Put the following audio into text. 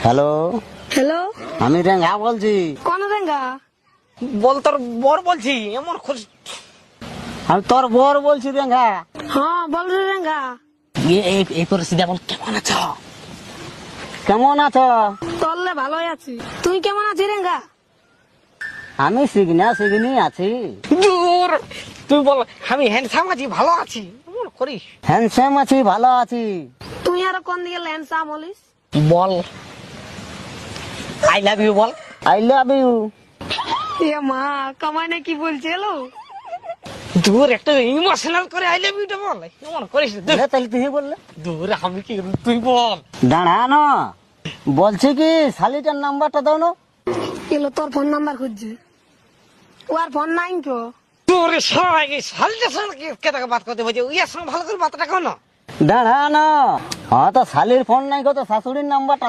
Hello, hello, আমি রেঙ্গা বলছি। কোন রেঙ্গা? বল তোর বর বলছি এমন খোঁজ। আমি তোর বর বলছি রেঙ্গা। হ্যাঁ বল রে রেঙ্গা। এই পরিস্থিতি বল কেমন আছো? কেমন আছো? চললে ভালোই আছি, তুই কেমন আছিস রেঙ্গা? আমি সিগনি আছি। দূর তুই বল আমি হ্যান্ডসাম আছি, ভালো আছি, এমন করিস। হ্যান্ডসাম আছি, ভালো আছি। তুই আর কোন দিকে ল্যান্ডসাম হলিস? বল আই লাভ ইউ বল। I love you. এ মা, কামাই না কি বলছে? হ্যালো, দূর একটা ইমোশনাল করে আই লাভ ইউটা বল, এমন করিস। তাহলে তুই বললে। দূর আমি কি করব, তুই বল। দাঁড়ানো, বলছি কি শালিটার নাম্বারটা দাও না। এলো তোর ফোন নাম্বার খুঁজছে, ও আর ফোন নাই তো। তোর সবাই শালিটার সঙ্গে কেটাকে বাত করতে বলছে, ওই সঙ্গে ভালো করে বাতটা কর না। দাঁড়ানো, হ্যাঁ তো শালির ফোন নাই, কত শাশুড়ির নাম্বারটা